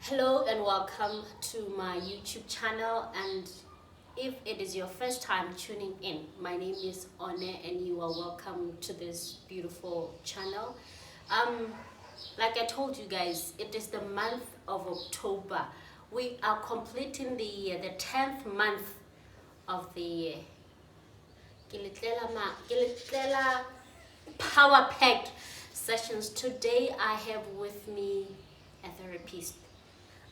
Hello and welcome to my YouTube channel, and if it is your first time tuning in, my name is One and you are welcome to this beautiful channel. Like I told you guys, it is the month of October. We are completing the 10th month of the power packed sessions. Today I have with me a therapist.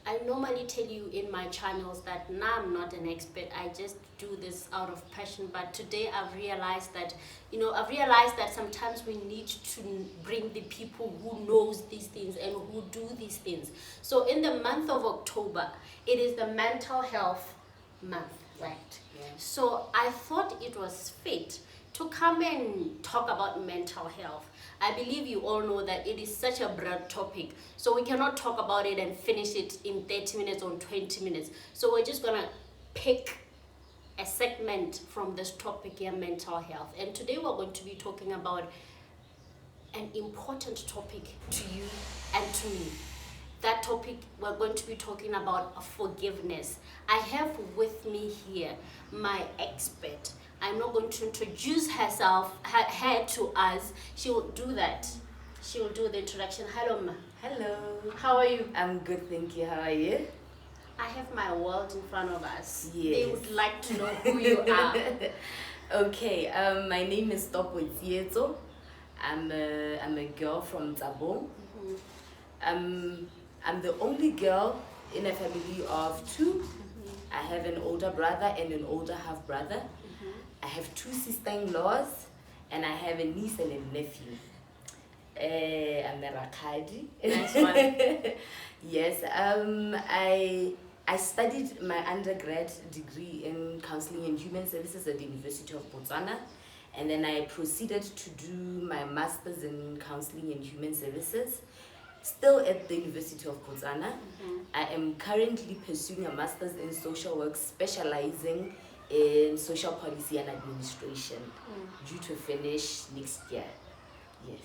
I normally tell you in my channels that now I'm not an expert, I just do this out of passion, but today I've realized that sometimes we need to bring the people who knows these things and who do these things. So in the month of October, it is the mental health month, right? Yeah. So I thought it was fit to come and talk about mental health. I believe you all know that it is such a broad topic, so we cannot talk about it and finish it in 30 minutes or 20 minutes. So we're just gonna pick a segment from this topic here, mental health. And today we're going to be talking about an important topic to you and to me. That topic, we're going to be talking about forgiveness. I have with me here my expert. I'm not going to introduce her to us. She will do that. She will do the introduction. Hello, ma. Hello. How are you? I'm good, thank you. How are you? I have my world in front of us. Yes. They would like to know who you are. Okay, my name is Topo Tsietso. I'm a girl from Tsabo. I'm the only girl in a family of two. I have an older brother and an older half brother. I have two sister-in-laws, and I have a niece and a nephew. I'm a rakadi. Nice one. Yes. I studied my undergrad degree in counseling and human services at the University of Botswana, and then I proceeded to do my master's in counseling and human services, still at the University of Botswana. I am currently pursuing a master's in social work, specializing in social policy and administration, due to finish next year. Yes.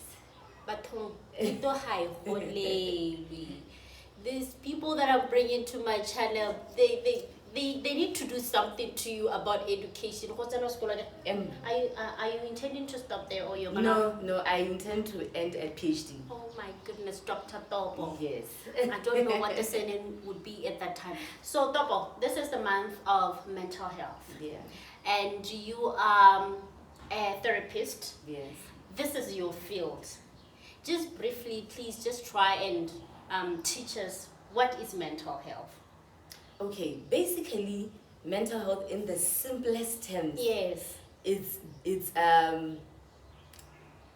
But these people that I'm bringing to my channel, they need to do something to you about education. Are you intending to stop there, or you're gonna? No, I intend to end a PhD. Oh my goodness, Dr. Topo. Yes. I don't know what the surname would be at that time. So Topo, this is the month of mental health. Yeah. And you are a therapist. Yes. This is your field. Just briefly, please just try and teach us what is mental health. Okay, basically, mental health in the simplest terms. Yes. It's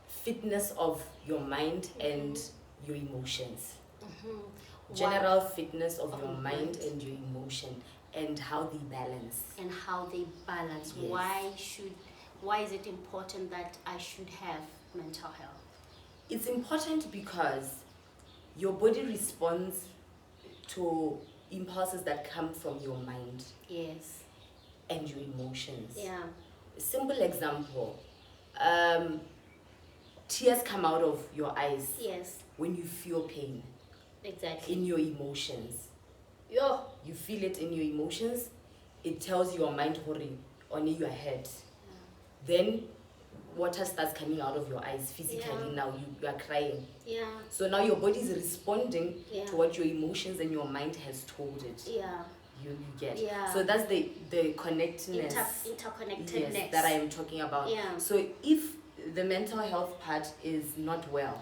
fitness of your mind and your emotions. General fitness of your mind and your emotion, and how they balance. And how they balance. Yes. Why is it important that I should have mental health? It's important because your body responds to impulses that come from your mind. Yes. And your emotions. Yeah. A simple example. Tears come out of your eyes. Yes. When you feel pain. Exactly. In your emotions. Yo. You feel it in your emotions. It tells your mind, hurry, on your head. Then water starts coming out of your eyes physically. Now you are crying. Yeah. So now your body is responding to what your emotions and your mind has told it. Yeah. You get. Yeah. So that's the connectedness. Interconnectedness. Yes, that I am talking about. Yeah. So if the mental health part is not well,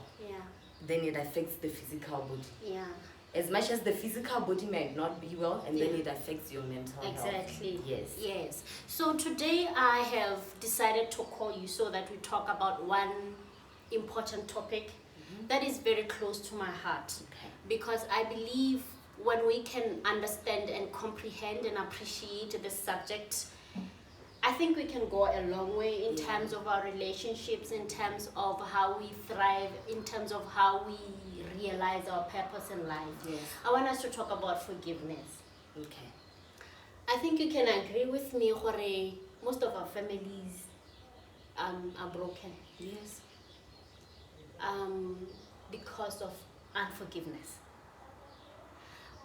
then it affects the physical body. Yeah. As much as the physical body might not be well, and then it affects your mental health. Exactly. Yes. So today I have decided to call you so that we talk about one important topic that is very close to my heart. Okay. Because I believe when we can understand and comprehend and appreciate this subject, I think we can go a long way in terms of our relationships, in terms of how we thrive, in terms of how we realize our purpose in life. Yes. I want us to talk about forgiveness. Okay. I think you can agree with me, Hore, most of our families are broken. Yes. Because of unforgiveness.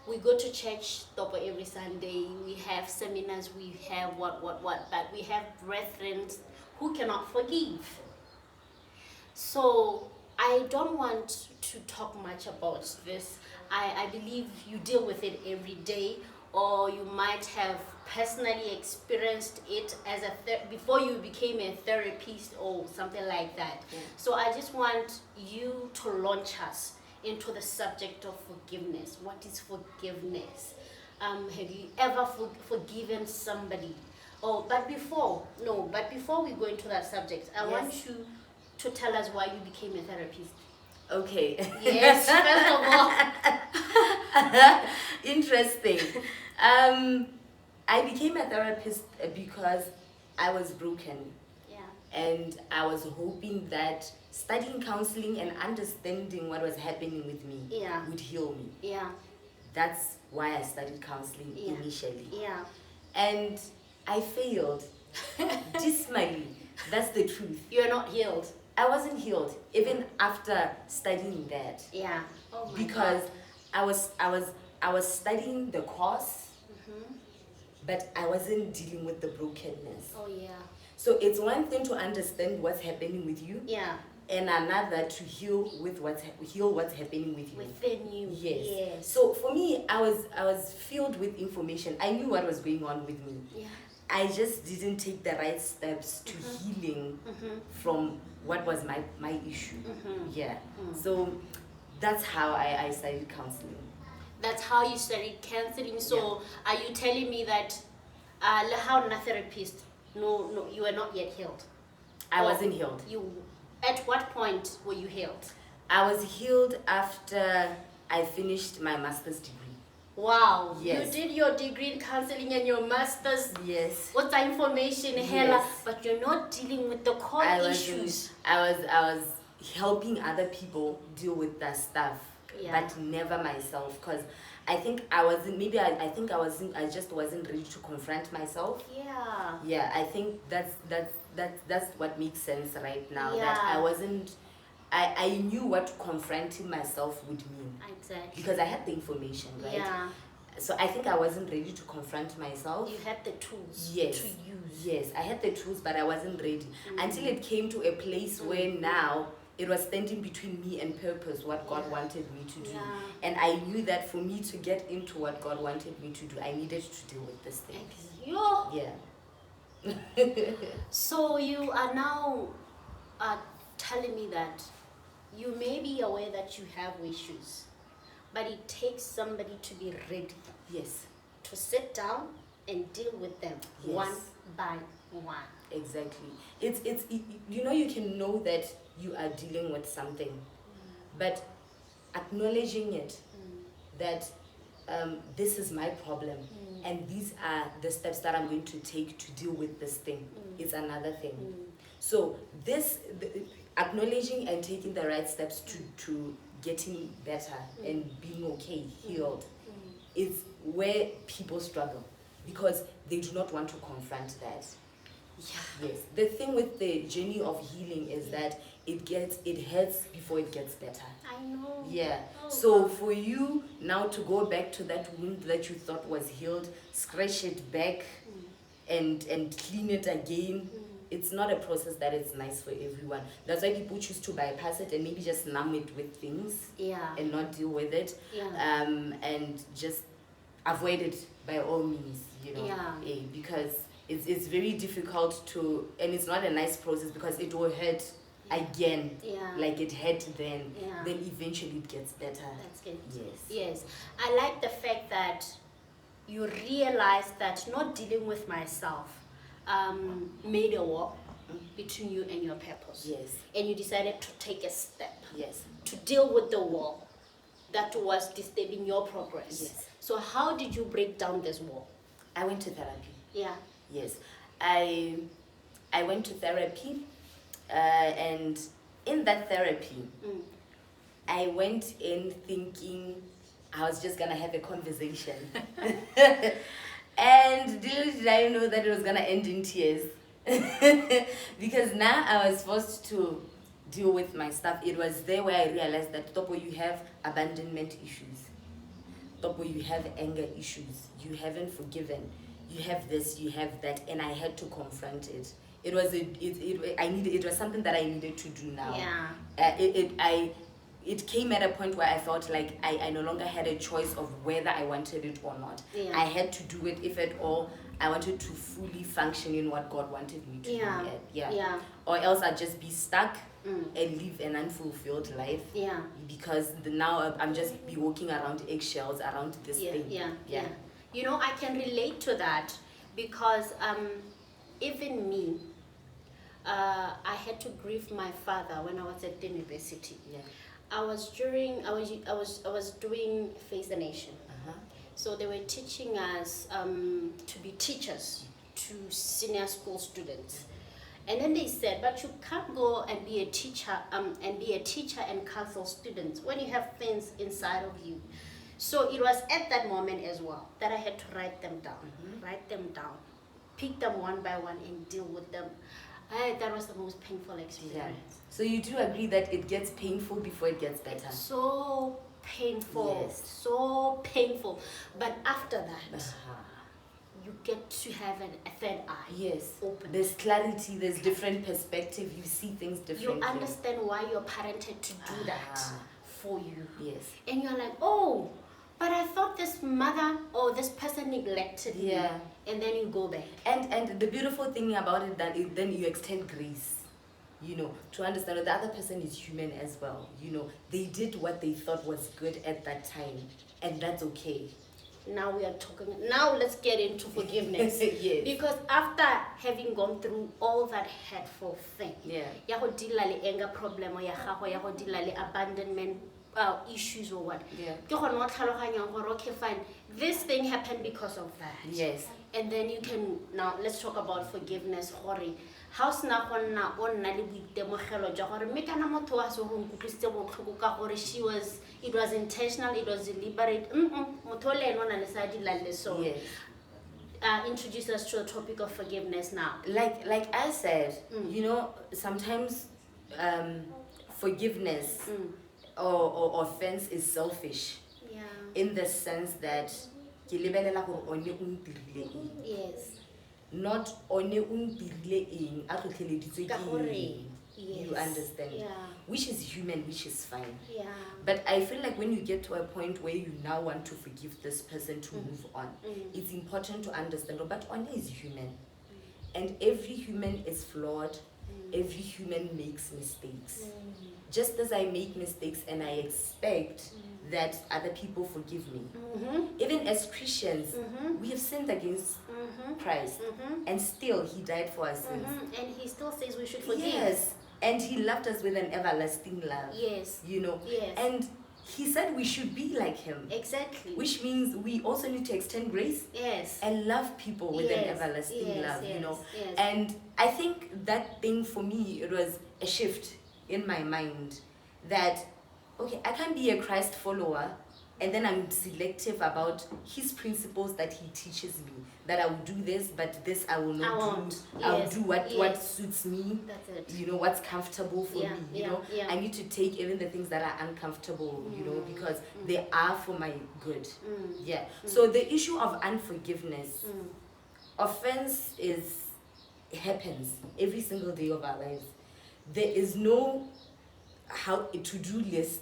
We go to church Topo every Sunday. We have seminars. We have what. But we have brethren who cannot forgive. So I don't want to talk much about this. I believe you deal with it every day, or you might have personally experienced it as before you became a therapist or something like that. Yeah. So I just want you to launch us into the subject of forgiveness. What is forgiveness? Have you ever forgiven somebody? But before we go into that subject, I want you to tell us why you became a therapist. Okay. Yes, first of all. Interesting. I became a therapist because I was broken. Yeah. And I was hoping that studying counseling and understanding what was happening with me would heal me. Yeah. That's why I studied counseling initially. Yeah. And I failed. Dismally. That's the truth. You're not healed. I wasn't healed even after studying that. Yeah. Oh my because God. I was studying the course, but I wasn't dealing with the brokenness. Oh yeah. So it's one thing to understand what's happening with you. Yeah. And another to heal what's happening with you. Within you. Yes. So for me, I was filled with information. I knew what was going on with me. Yeah. I just didn't take the right steps to healing from what was my issue. Yeah. So that's how I studied counseling. That's how you studied counseling. So are you telling me that how a therapist? No, you are not yet healed. I wasn't healed. At what point were you healed? I was healed after I finished my master's degree. Wow. Yes. You did your degree in counseling and your master's. Yes. What's the information, Hela? Yes. But you're not dealing with the core issues. I was helping other people deal with that stuff, but never myself, because I think I wasn't. Maybe I think I wasn't. I just wasn't ready to confront myself. Yeah. Yeah. I think that's what makes sense right now. Yeah. That I wasn't. I knew what confronting myself would mean. Exactly. Because I had the information, right? Yeah. So I think I wasn't ready to confront myself. You had the tools Yes. to use. Yes, I had the tools, but I wasn't ready. Until it came to a place where now it was standing between me and purpose, what God wanted me to do. Yeah. And I knew that for me to get into what God wanted me to do, I needed to deal with this thing. Yeah. So you are now telling me that you may be aware that you have issues, but it takes somebody to be ready. Yes. To sit down and deal with them one by one. Exactly. It's you can know that you are dealing with something, but acknowledging it that this is my problem and these are the steps that I'm going to take to deal with this thing is another thing. So acknowledging and taking the right steps to getting better and being okay, healed, is where people struggle because they do not want to confront that. Yeah. Yes. The thing with the journey of healing is that it hurts before it gets better. I know. Yeah. So for you now to go back to that wound that you thought was healed, scratch it back and clean it again, it's not a process that is nice for everyone. That's why people choose to bypass it and maybe just numb it with things and not deal with it. And just avoid it by all means, because it's very difficult to, and it's not a nice process because it will hurt again, like it hurt then. Then eventually it gets better. That's good. Yes. I like the fact that you realize that not dealing with myself made a wall between you and your purpose. Yes. And you decided to take a step. Yes. To deal with the wall that was disturbing your progress. Yes. So how did you break down this wall? I went to therapy. Yeah. Yes. I went to therapy, and in that therapy, I went in thinking I was just gonna have a conversation. And little did I know that it was gonna end in tears. Because now I was forced to deal with my stuff. It was there where I realized that, Topo, you have abandonment issues. Topo, you have anger issues, you haven't forgiven, you have this, you have that, and I had to confront it. It was it was something that I needed to do now. It came at a point where I felt like I no longer had a choice of whether I wanted it or not. I had to do it, if at all I wanted to fully function in what God wanted me to do. Or else I'd just be stuck and live an unfulfilled life. Because now I'm just be walking around eggshells around this thing. You know, I can relate to that because even me, I had to grieve my father when I was at the university. I was doing Face the Nation. So they were teaching us to be teachers to senior school students. And then they said, but you can't go and be a teacher and counsel students when you have things inside of you. So it was at that moment as well that I had to write them down, pick them one by one and deal with them. That was the most painful experience. So you do agree that it gets painful before it gets better? It's so painful, so painful. But after that, you get to have a third eye. Open. There's clarity, there's different perspective, you see things differently. You understand why you're parented to do that for you. And you're like, oh, but I thought this mother or this person neglected me. And then you go back. And the beautiful thing about it that then you extend grace. You know, to understand that the other person is human as well. You know, they did what they thought was good at that time, and that's okay. Now we are talking. Now let's get into forgiveness. Because after having gone through all that hurtful thing, ya go deal le anger problem ya gago, ya go deal le abandonment issues or what. Ke gone wa tlhaloganya gore okay fine, this thing happened because of that. And then you can now let's talk about forgiveness. How sna gonna on na le boitemogelo jwa gore mme kana motho wa se go nkutlwisitse botlhoko ka gore it was intentional, it was deliberate. Motho le eno na le sa dilale so. Introduce us to the topic of forgiveness now. Like I said, you know, sometimes forgiveness or offense is selfish. In the sense that not only you understand, which is human, which is fine. But I feel like when you get to a point where you now want to forgive this person to move on, it's important to understand, but Oni is human, and every human is flawed. Every human makes mistakes. Just as I make mistakes and I expect that other people forgive me. Even as Christians, we have sinned against Christ, and still He died for our sins. And He still says we should forgive. And He loved us with an everlasting love. You know, and He said we should be like Him. Exactly. Which means we also need to extend grace. And love people with an everlasting love. You know, and I think that thing for me, it was a shift in my mind that, okay, I can't be a Christ follower and then I'm selective about His principles that He teaches me. That I will do this, but this I will not do. I'll do what suits me. That's it. You know, what's comfortable for me. You know, I need to take even the things that are uncomfortable, you know, because they are for my good. So the issue of unforgiveness, offense happens every single day of our lives. There is no to-do list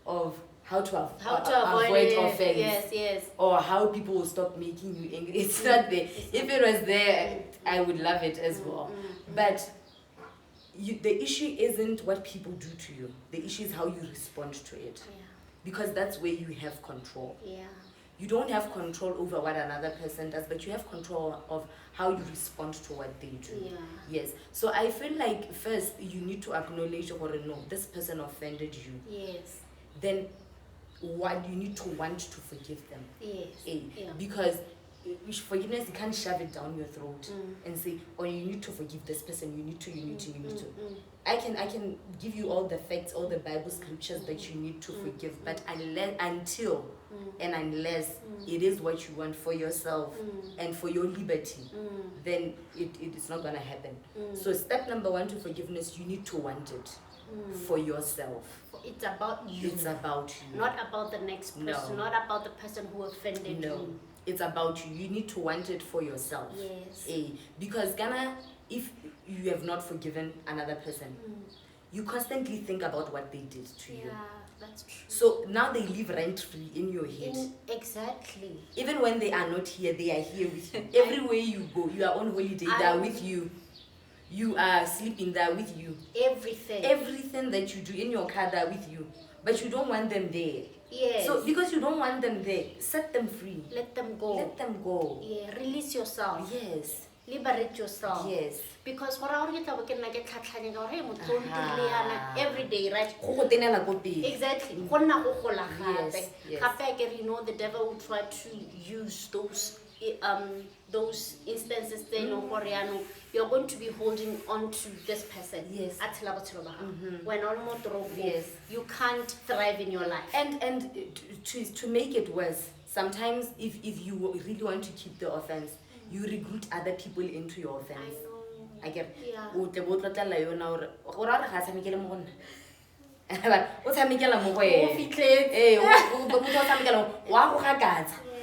of how to avoid offense. Or how people will stop making you angry. It's not there. If it was there, I would love it as well. But the issue isn't what people do to you. The issue is how you respond to it. Because that's where you have control. You don't have control over what another person does, but you have control of how you respond to what they do. So I feel like first you need to acknowledge, or no, this person offended you. Then what you need to want to forgive them. Because forgiveness, you can't shove it down your throat and say, oh, you need to forgive this person, you need to. I can give you all the facts, all the Bible scriptures that you need to forgive, but until it is what you want for yourself and for your liberty, then it's not gonna happen. So step number 1 to forgiveness, you need to want it for yourself. it's about you. It's about you. Not about the next person, No. not about the person who offended No. you. It's about you. You need to want it for yourself. Yes. Because Ghana, if you have not forgiven another person, you constantly think about what they did to you. Yeah, that's true. So now they live rent-free in your head. Exactly. Even when they are not here, they are here with you. Everywhere you go, you are on holiday, they are with you. You are sleeping, they are with you. Everything that you do in your car, they are with you. But you don't want them there. Yes. So because you don't want them there, set them free. Let them go. Let them go. Yeah, release yourself. Yes. Liberate yourself. Yes. Because every day, right? Exactly. Yes. Yes. You know, the devil will try to use those instances then you're going to be holding on to this person. Yes. When almost yes. You can't thrive in your life. And to make it worse, sometimes if you really want to keep the offense, you recruit other people into your offense. I know. I get. Yeah.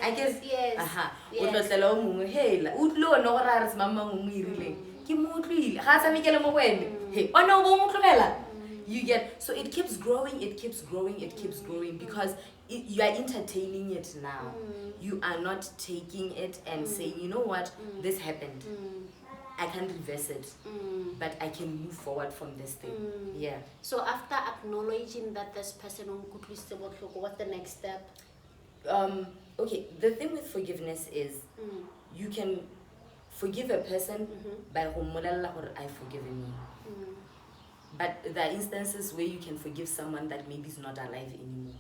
I guess. Yes. You get, so it keeps growing, it keeps growing, it keeps growing because you are entertaining it now. You are not taking it and saying, you know what, this happened. I can't reverse it, but I can move forward from this thing. Yeah. So after acknowledging that this person what's the next step? Okay, the thing with forgiveness is you can forgive a person by I've forgiven you. But there are instances where you can forgive someone that maybe is not alive anymore.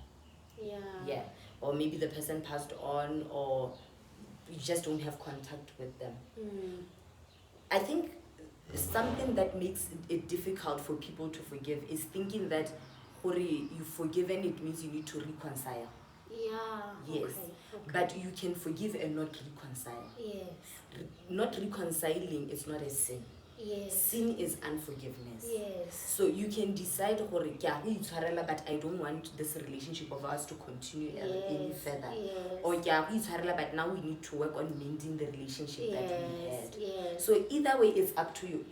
Yeah. Yeah. Or maybe the person passed on, or you just don't have contact with them. I think something that makes it difficult for people to forgive is thinking that you've forgiven, it means you need to reconcile. Yeah. Yes. Okay. But you can forgive and not reconcile. Yes. Not reconciling is not a sin. Yes. Sin is unforgiveness. Yes. So you can decide, but I don't want this relationship of ours to continue any further. Yes. Or but now we need to work on mending the relationship that we had. Yes. So either way, it's up to you,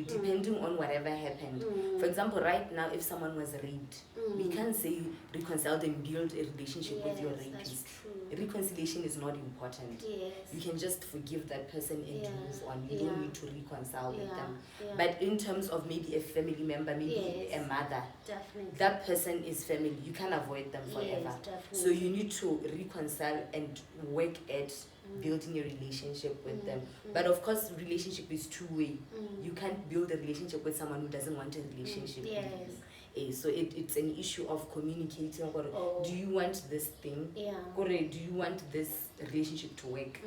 depending on whatever happened. For example, right now, if someone was raped, we can't say reconcile and build a relationship with your rapist. Reconciliation is not important. Yes. You can just forgive that person and move on. You don't need to reconcile with them. Yeah. But in terms of maybe a family member, maybe a mother, definitely. that person is family. You can't avoid them forever. Yes, definitely. So you need to reconcile and work at building a relationship with them. But of course, relationship is two-way. You can't build a relationship with someone who doesn't want a relationship with you. So it's an issue of communicating about, do you want this thing? Yeah. Do you want this relationship to work?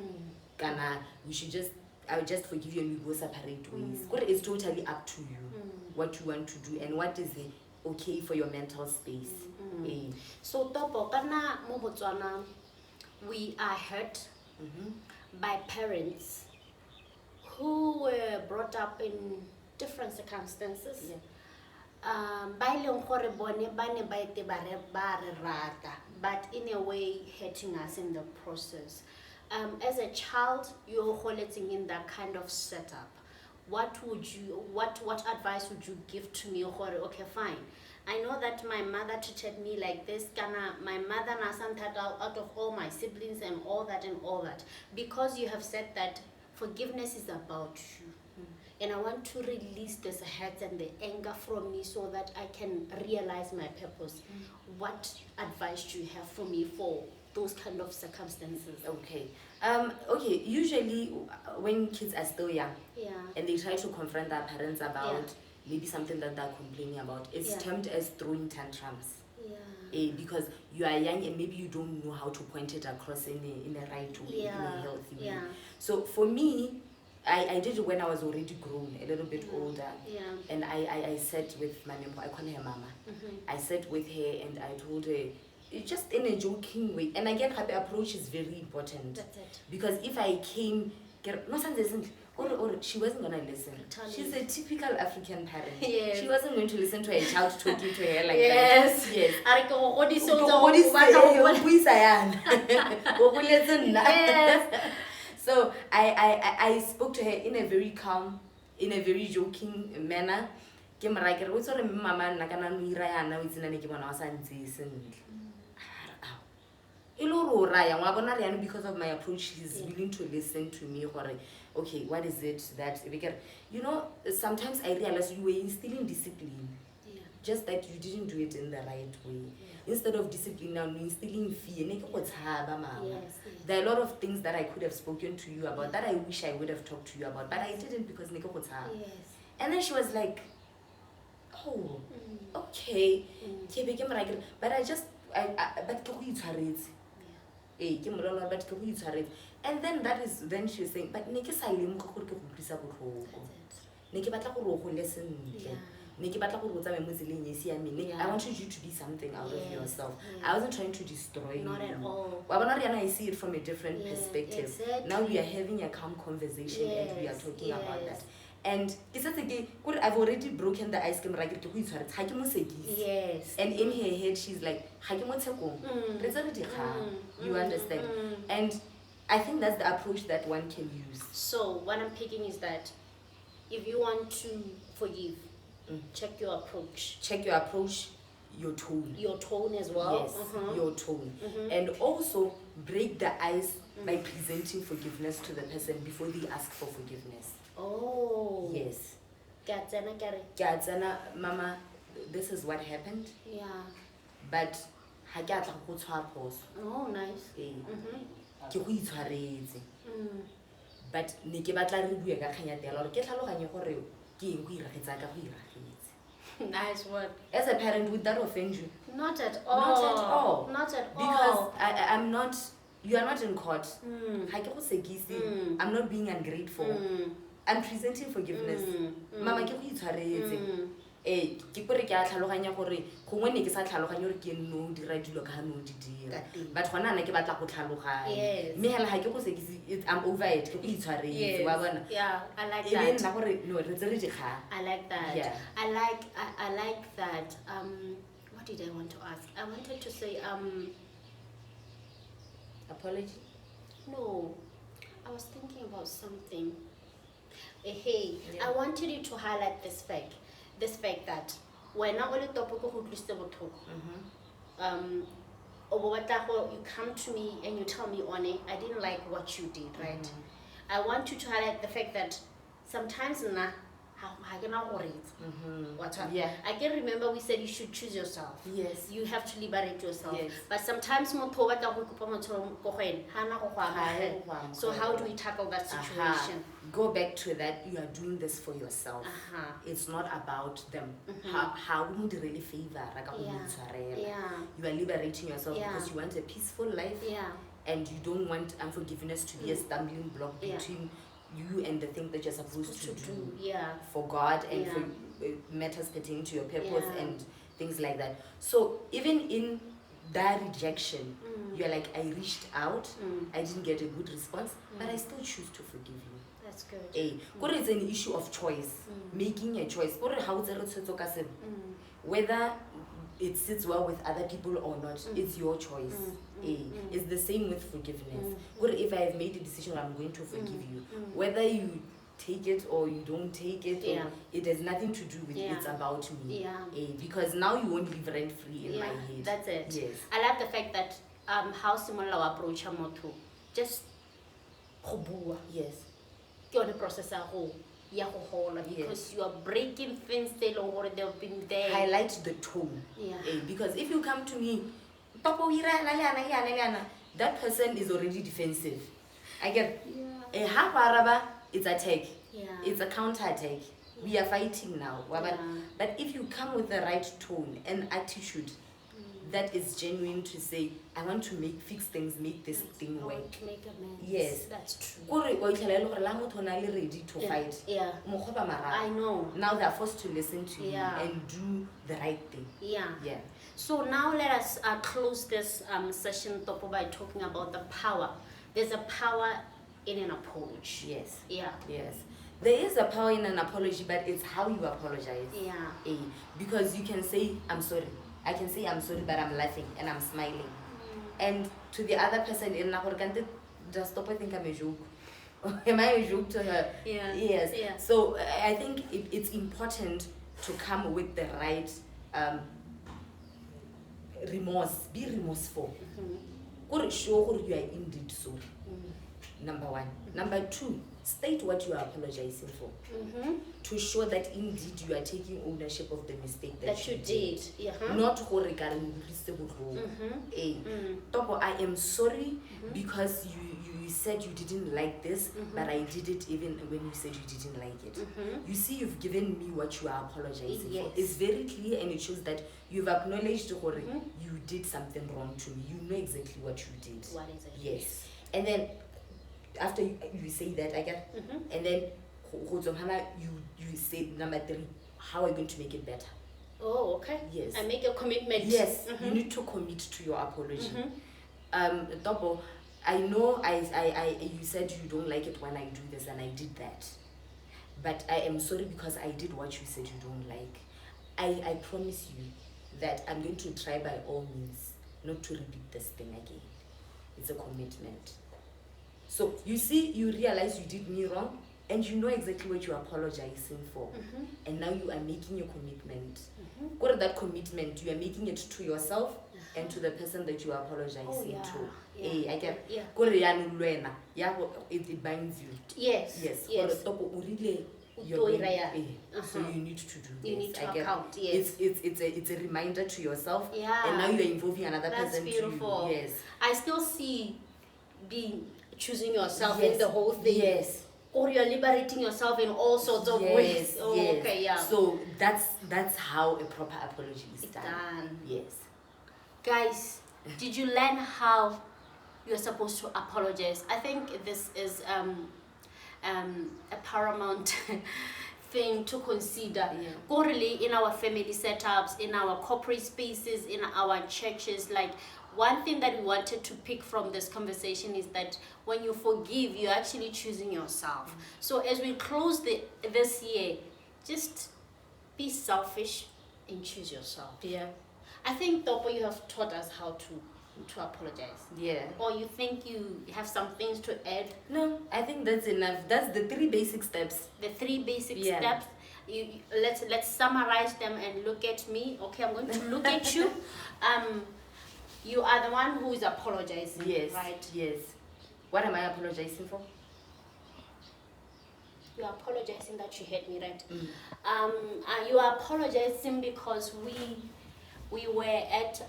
I will just forgive you and we go separate ways. It's totally up to you what you want to do and what is okay for your mental space. So Topo, kana mo Botswana, we are hurt by parents who were brought up in different circumstances. But in a way hurting us in the process. As a child, you're holding in that kind of setup. What advice would you give to me? Okay, fine. I know that my mother treated me like this. My mother out of all my siblings and all that. Because you have said that forgiveness is about you. And I want to release this hurt and the anger from me so that I can realize my purpose. What advice do you have for me for those kind of circumstances? Okay. Usually when kids are still young and they try to confront their parents about maybe something that they're complaining about, it's termed as throwing tantrums. Because you are young and maybe you don't know how to point it across in a right way, in a healthy way. So for me, I did it when I was already grown, a little bit older. And I sat with my mom, I call her Mama. I sat with her and I told her, just in a joking way. And again, her approach is very important. That's it. Because if I came no sense isn't. Or she wasn't gonna listen. She's a typical African parent. Yes. She wasn't going to listen to her child talking to her like Yes. that. Yes. Yes. So I spoke to her in a very calm, in a very joking manner. Ke mara ke re o tsore mama nna kana no ira yana o tsena ne ke bona wa sa ntse sentle. Because of my approach, he's willing to listen to me. Okay, what is it that sometimes I realize you were instilling discipline, just that you didn't do it in the right way. Instead of discipline, now you're instilling fear. There are a lot of things that I could have spoken to you about, that I wish I would have talked to you about, but I didn't because and then she was like, oh, okay. But I just and then then she was saying, but I wanted you to be something out of yourself. I wasn't trying to destroy you. Not at all. I see it from a different perspective. Exactly. Now we are having a calm conversation and we are talking about that. And I've already broken the ice cream. Yes. And in her head, she's like, you understand? And I think that's the approach that one can use. So what I'm picking is that if you want to forgive, check your approach. Check your approach, your tone. Your tone as well. Yes, your tone. And also break the ice by presenting forgiveness to the person before they ask for forgiveness. Oh. Yes. Gatsana, Mama, this is what happened. Yeah. But oh, nice. But nice word. As a parent, would that offend you? Not at all. Not at all. Not at because all. I'm not. You are not in court. I'm not being ungrateful. I'm presenting forgiveness. Mama, ke gore ke a tlhaloganya gore gongwe ne ke sa tlhaloganya gore ke no dira dilo ka no di dira but gona nna ke batla go tlhaloganya mme hela ha ke go sekisi I'm over it ke go itshwaretse wa bona yeah I like that that nna gore no re tsere dikga I like that yeah. I like that what did I want to ask I wanted to say apology no I was thinking about something hey yeah. I wanted you to highlight this fact that when I only topo go utlwisitse botlhoko you come to me and you tell me on it I didn't like what you did right I want you to highlight the fact that sometimes yeah. I can remember we said you should choose yourself. Yes. You have to liberate yourself. Yes. But sometimes so how do we tackle that situation? Go back to that. You are doing this for yourself. It's not about them. How would you really favor? Yeah. You are liberating yourself because you want a peaceful life. Yeah. And you don't want unforgiveness to be a stumbling block between you and the thing that you're supposed to do for God and for matters pertaining to your purpose and things like that. So even in that rejection, you're like, I reached out, I didn't get a good response, but I still choose to forgive you. That's good. It's an issue of choice, making a choice. Whether it sits well with other people or not, it's your choice. It's the same with forgiveness. If I have made a decision, I'm going to forgive you. Whether you take it or you don't take it, or it has nothing to do with it's about me. Because now you won't live rent free in my head. That's it. Yes. I love the fact that how similar our approach to just yes. the process because you are breaking things they've been there. Highlight the tone. Because if you come to me, that person is already defensive. I get a half araba, it's attack. It's a counter attack. We are fighting now. But if you come with the right tone and attitude that is genuine to say, I want to fix things, make this thing work. I want to make amends. Yes. That's true. Ready to fight. I know. Now they are forced to listen to you and do the right thing. So now let us close this session Topo, by talking about the power. There's a power in an apology. Yes. Yeah. Yes. There is a power in an apology, but it's how you apologize. Yeah. Because you can say, I'm sorry. I can say, I'm sorry, but I'm laughing and I'm smiling. And to the other person, just stop, I think I'm a joke. Am I a joke to her? Yeah. Yes. Yeah. So I think it's important to come with the right remorse. Be remorseful. Sure you are indeed so. Number one. Number two, state what you are apologizing for. To show that indeed you are taking ownership of the mistake that you did. Yeah. Not Topo, I am sorry because you said you didn't like this, but I did it even when you said you didn't like it. You see, you've given me what you are apologizing for. It's very clear, and it shows that you've acknowledged you did something wrong to me. You know exactly what you did. What is it? Yes. And then after you say that, I get, and then you say number three, how are you going to make it better? Oh, okay. Yes. I make a commitment. Yes, you need to commit to your apology. Topo, I know you said you don't like it when I do this, and I did that. But I am sorry because I did what you said you don't like. I promise you that I'm going to try by all means not to repeat this thing again. It's a commitment. So you see, you realize you did me wrong, and you know exactly what you're apologizing for. And now you are making a commitment. What is that commitment? You are making it to yourself and to the person that you are apologizing to. I get. It binds you. Yes. Yes. Yes. So you need to do this. You need to account. Yes. It's a reminder to yourself. Yeah. And now you're involving another That's person beautiful. too. Yes. I still see choosing yourself in the whole thing. Yes. Or you're liberating yourself in all sorts of ways. Oh, yes. okay, yeah. So that's how a proper apology is done. Yes. Guys, did you learn how you're supposed to apologize? I think this is a paramount thing to consider. Really, in our family setups, in our corporate spaces, in our churches, like one thing that we wanted to pick from this conversation is that when you forgive, you're actually choosing yourself. So as we close this year, just be selfish and choose yourself. Yeah. I think, Topo, you have taught us how to apologize. Yeah. Or you think you have some things to add? No, I think that's enough. That's the 3 basic steps. The 3 basic steps. Let's summarize them and look at me. Okay, I'm going to look at you. You are the one who is apologizing. Yes. Right? Yes. What am I apologizing for? You are apologizing that you hurt me, right? You are apologizing because we were at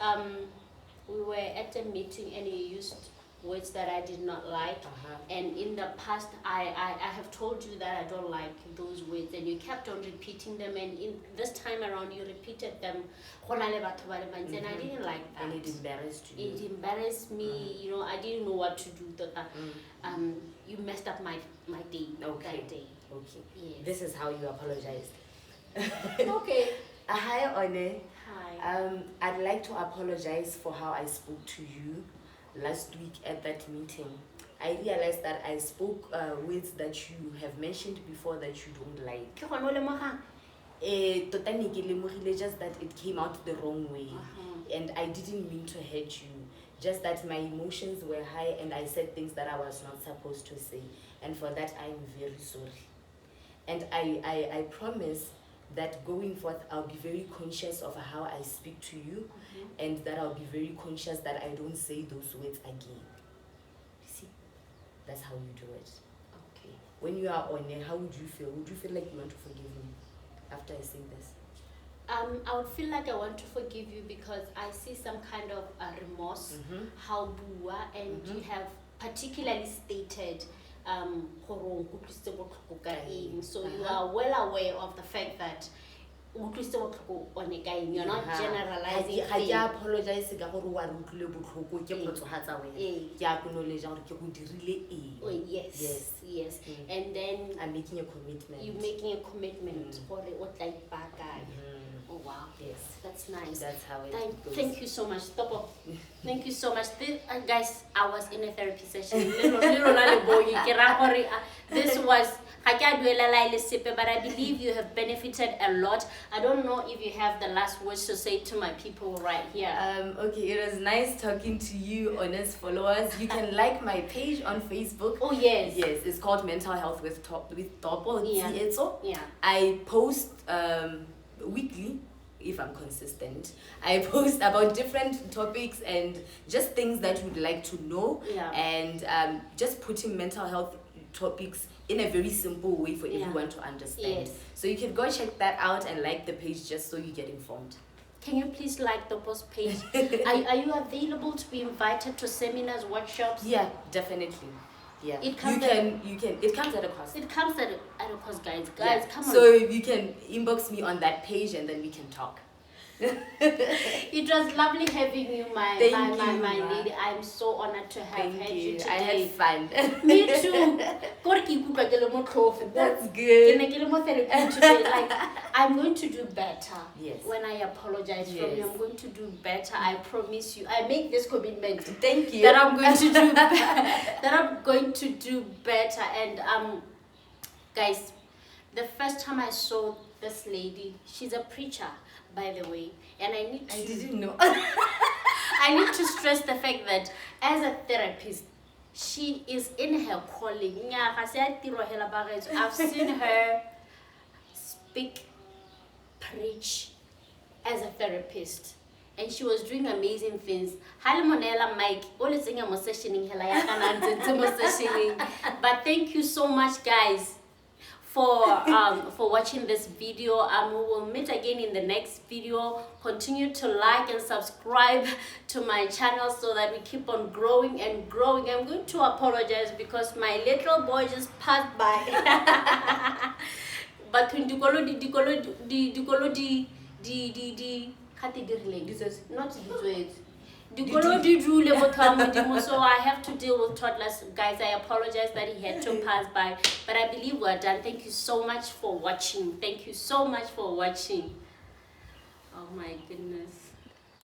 a meeting and you used words that I did not like, and in the past I have told you that I don't like those words, and you kept on repeating them, and in this time around you repeated them, and I didn't like that. And it embarrassed you. It embarrassed me. You know, I didn't know what to do. You messed up my day. That day. Okay. Yes. This is how you apologized. Okay. Hi, One. Hi. I'd like to apologize for how I spoke to you last week at that meeting. I realized that I spoke words that you have mentioned before that you don't like. Just that it came out the wrong way. And I didn't mean to hurt you. Just that my emotions were high and I said things that I was not supposed to say. And for that, I'm very sorry. And I promise that going forth, I'll be very conscious of how I speak to you, and that I'll be very conscious that I don't say those words again. You see, that's how you do it. Okay. When you are on it, how would you feel? Would you feel like you want to forgive me after I say this? I would feel like I want to forgive you because I see some kind of remorse, how bua, and you have particularly stated so you are well aware of the fact that you're not generalizing. I apologize. Yes. And then I'm making a commitment. You're making a commitment for the Oh wow, yes, that's nice. That's how it goes. Thank you so much, Topo. Thank you so much. Guys, I was in a therapy session. Little Ke ra gore, this was but I believe you have benefited a lot. I don't know if you have the last words to say to my people right here. Okay, it was nice talking to you, honest followers. You can like my page on Facebook. Oh yes. Yes, it's called Mental Health with Topo Tsietso. Yeah. I post weekly, if I'm consistent. I post about different topics and just things that you'd like to know. Yeah. And just putting mental health topics in a very simple way for everyone to understand. Yes. So you can go check that out and like the page just so you get informed. Can you please like the post page? Are you available to be invited to seminars, workshops? Yeah, definitely. Yeah. It comes it comes at a cost. It comes at a cost, guys. Yeah. Come on. So you can inbox me on that page and then we can talk. It was lovely having you, my lady. I'm so honored to have had you today. I had fun. Me too. That's good. Like, I'm going to do better. Yes. When I apologize from you, I'm going to do better. I promise you. I make this commitment. Thank you. That I'm going to do that I'm going to do better. And guys, the first time I saw this lady, she's a preacher, by the way, and I didn't know. I need to stress the fact that as a therapist, she is in her calling. I've seen her speak, preach as a therapist, and she was doing amazing things. But thank you so much, guys, for watching this video. We will meet again in the next video. Continue to like and subscribe to my channel so that we keep on growing and growing. I'm going to apologize because my little boy just passed by. But when so I have to deal with toddlers, guys. I apologize that he had to pass by, but I believe we're done. Thank you so much for watching. Thank you so much for watching. Oh my goodness.